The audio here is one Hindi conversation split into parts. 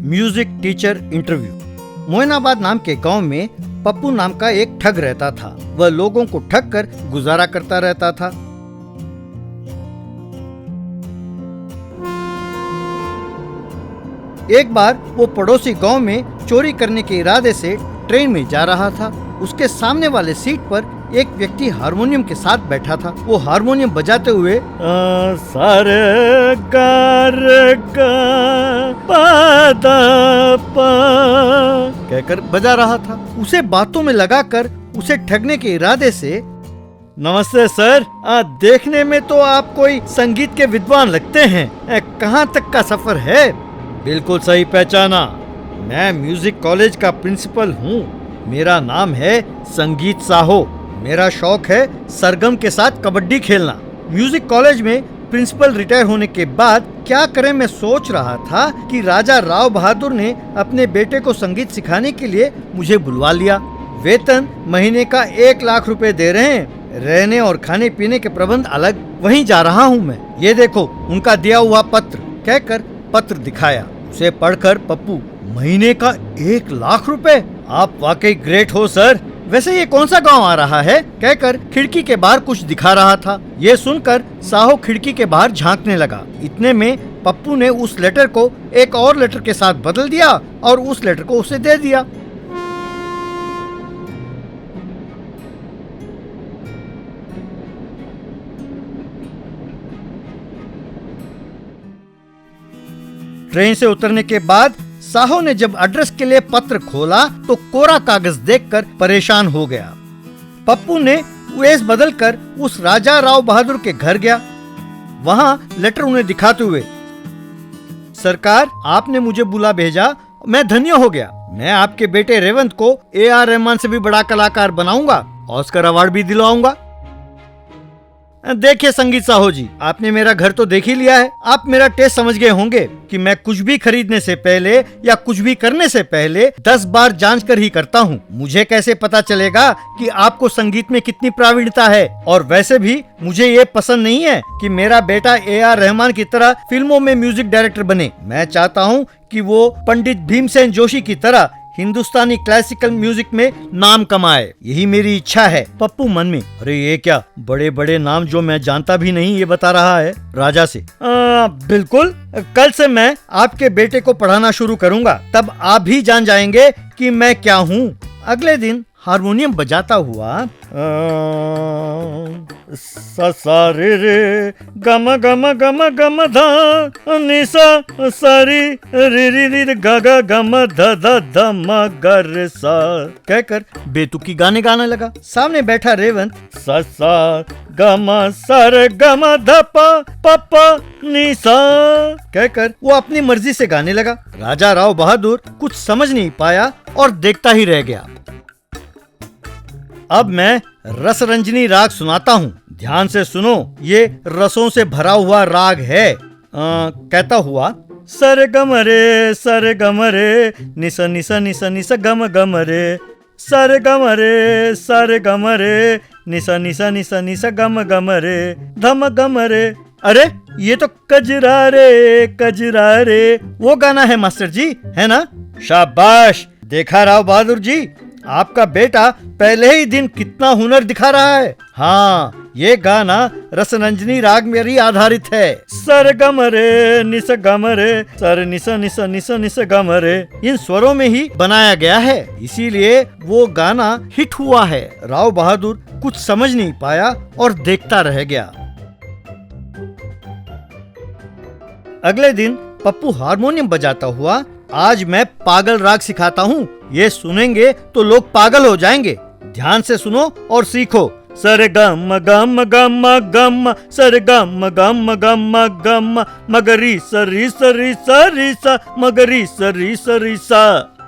Music teacher interview. मोइनाबाद नाम के गांव में पप्पू नाम का एक ठग रहता था। वह लोगों को ठग कर गुजारा करता रहता था। एक बार वो पड़ोसी गांव में चोरी करने के इरादे से ट्रेन में जा रहा था। उसके सामने वाले सीट पर एक व्यक्ति हारमोनियम के साथ बैठा था। वो हारमोनियम बजाते हुए सारे गा रे गा पा दा पा कहकर बजा रहा था। उसे बातों में लगाकर उसे ठगने के इरादे से, नमस्ते सर, देखने में तो आप कोई संगीत के विद्वान लगते हैं। कहाँ तक का सफर है? बिल्कुल सही पहचाना, मैं म्यूजिक कॉलेज का प्रिंसिपल हूँ। मेरा नाम है संगीत साहो। मेरा शौक है सरगम के साथ कबड्डी खेलना। म्यूजिक कॉलेज में प्रिंसिपल रिटायर होने के बाद क्या करें, मैं सोच रहा था कि राजा राव बहादुर ने अपने बेटे को संगीत सिखाने के लिए मुझे बुलवा लिया। वेतन महीने का 1 लाख रुपए दे रहे हैं। रहने और खाने पीने के प्रबंध अलग। वहीं जा रहा हूँ मैं। ये देखो उनका दिया हुआ पत्र, कहकर पत्र दिखाया। उसे पढ़कर पप्पू, महीने का 1 लाख रुपए? आप वाकई ग्रेट हो सर। वैसे ये कौन सा गांव आ रहा है? कहकर खिड़की के बाहर कुछ दिखा रहा था। ये सुनकर साहो खिड़की के बाहर झांकने लगा। इतने में पप्पू ने उस लेटर को एक और लेटर के साथ बदल दिया और उस लेटर को उसे दे दिया। ट्रेन से उतरने के बाद साहो ने जब एड्रेस के लिए पत्र खोला तो कोरा कागज देखकर परेशान हो गया। पप्पू ने वेश बदलकर उस राजा राव बहादुर के घर गया। वहां लेटर उन्हें दिखाते हुए, सरकार, आपने मुझे बुला भेजा, मैं धन्य हो गया। मैं आपके बेटे रेवंत को AR रहमान से भी बड़ा कलाकार बनाऊंगा, ऑस्कर अवार्ड भी दिलाऊंगा। देखिए संगीत साहो जी, आपने मेरा घर तो देख ही लिया है। आप मेरा टेस्ट समझ गए होंगे कि मैं कुछ भी खरीदने से पहले या कुछ भी करने से पहले 10 बार जांच कर ही करता हूँ। मुझे कैसे पता चलेगा कि आपको संगीत में कितनी प्रावीणता है? और वैसे भी मुझे ये पसंद नहीं है कि मेरा बेटा AR रहमान की तरह फिल्मों में म्यूजिक डायरेक्टर बने। मैं चाहता हूँ कि वो पंडित भीमसेन जोशी की तरह हिंदुस्तानी क्लासिकल म्यूजिक में नाम कमाए। यही मेरी इच्छा है। पप्पू मन में, अरे ये क्या बड़े बड़े नाम जो मैं जानता भी नहीं ये बता रहा है। राजा से, बिल्कुल, कल से मैं आपके बेटे को पढ़ाना शुरू करूंगा, तब आप भी जान जाएंगे कि मैं क्या हूँ। अगले दिन हारमोनियम बजाता हुआ सा रे रे गम गम गम गम धा निसा सारी रि रि रि ग ग गम ध ध ध म ग रे सा कहकर बेतुकी गाने गाने लगा। सामने बैठा रेवंत सा सा गम सर गम ध प प प निसा कहकर वो अपनी मर्जी से गाने लगा। राजा राव बहादुर कुछ समझ नहीं पाया और देखता ही रह गया। अब मैं रसरंजनी राग सुनाता हूँ, ध्यान से सुनो। ये रसों से भरा हुआ राग है। कहता हुआ, सर गम रे निस निस निस निस गम गम रे, सर गम रे निस निस निस निस गम गम रे, धम गम रे। अरे ये तो कजरा रे वो गाना है मास्टर जी, है ना? शाबाश, देखा राव बहादुर जी, आपका बेटा पहले ही दिन कितना हुनर दिखा रहा है। हाँ, ये गाना रसरंजनी राग में ही आधारित है। सर गम रे निस गम रे, सर निस निस निस निस गम रे, इन स्वरों में ही बनाया गया है, इसीलिए वो गाना हिट हुआ है। राव बहादुर कुछ समझ नहीं पाया और देखता रह गया। अगले दिन पप्पू हारमोनियम बजाता हुआ, आज मैं पागल राग सिखाता हूँ, ये सुनेंगे तो लोग पागल हो जाएंगे। ध्यान से सुनो और सीखो। सर गम गम गम गम, सर गम गम गम गम, मगरी सरी सरी सरी सा, मगरी सरी सरी सा।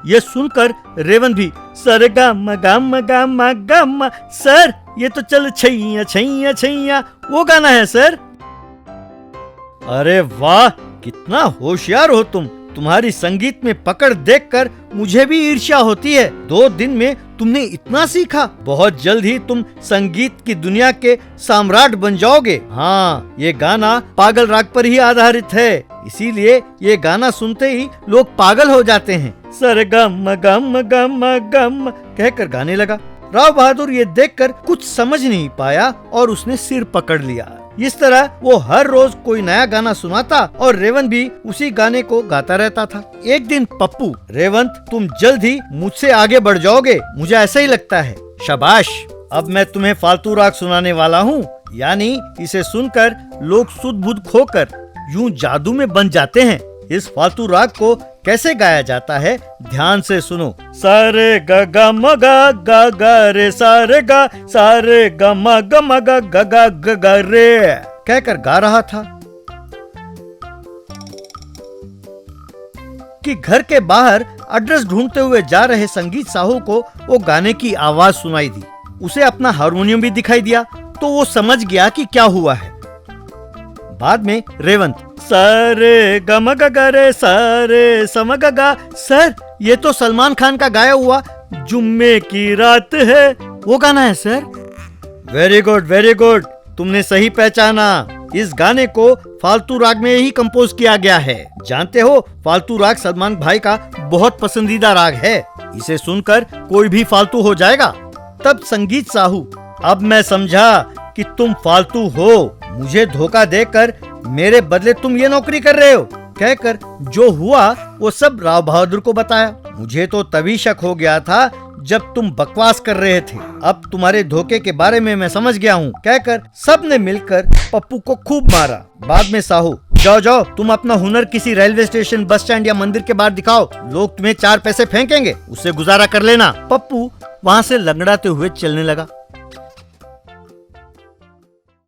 ये सुनकर रेवंत भी सर गम गम गम गम, सर ये तो चल छैया छैया छैया वो गाना है सर। अरे वाह, कितना होशियार हो तुम। तुम्हारी संगीत में पकड़ देखकर मुझे भी ईर्ष्या होती है। 2 दिन में तुमने इतना सीखा। बहुत जल्द ही तुम संगीत की दुनिया के सम्राट बन जाओगे। हाँ, ये गाना पागल राग पर ही आधारित है। इसीलिए ये गाना सुनते ही लोग पागल हो जाते हैं। सर गम गम गम गम कहकर गाने लगा। राव बहादुर ये देखकर कुछ समझ नहीं पाया और उसने सिर पकड़ लिया। इस तरह वो हर रोज कोई नया गाना सुनाता और रेवंत भी उसी गाने को गाता रहता था। एक दिन पप्पू, रेवंत तुम जल्द ही मुझसे आगे बढ़ जाओगे, मुझे ऐसा ही लगता है। शाबाश, अब मैं तुम्हें फालतू राग सुनाने वाला हूँ, यानी इसे सुनकर लोग सुध बुध खोकर यूं जादू में बन जाते हैं। इस फालतू राग को कैसे गाया जाता है ध्यान से सुनो। सारे ग ग म ग ग रे, सारे ग म ग ग ग रे कहकर गा रहा था कि घर के बाहर एड्रेस ढूंढते हुए जा रहे संगीत साहू को वो गाने की आवाज सुनाई दी। उसे अपना हारमोनियम भी दिखाई दिया तो वो समझ गया कि क्या हुआ है। बाद में रेवंत, सारे गम ग ग रे, सारे सम ग ग। सर, ये तो सलमान खान का गाया हुआ जुम्मे की रात है, वो गाना है sir. Very good, very good, तुमने सही पहचाना। इस गाने को फालतू राग में ही कंपोज किया गया है। जानते हो, फालतू राग सलमान भाई का बहुत पसंदीदा राग है। इसे सुनकर कोई भी फालतू हो जाएगा। तब संगीत साहू, अब मैं समझा कि तुम फालतू हो, मुझे धोखा देकर मेरे बदले तुम ये नौकरी कर रहे हो कहकर जो हुआ वो सब राव बहादुर को बताया। मुझे तो तभी शक हो गया था जब तुम बकवास कर रहे थे। अब तुम्हारे धोखे के बारे में मैं समझ गया हूँ कहकर सब ने मिलकर पप्पू को खूब मारा। बाद में साहू, जाओ जाओ, तुम अपना हुनर किसी रेलवे स्टेशन, बस स्टैंड या मंदिर के बाहर दिखाओ, लोग तुम्हें 4 पैसे फेंकेंगे, उससे गुजारा कर लेना। पप्पू वहाँ से लंगड़ाते हुए चलने लगा।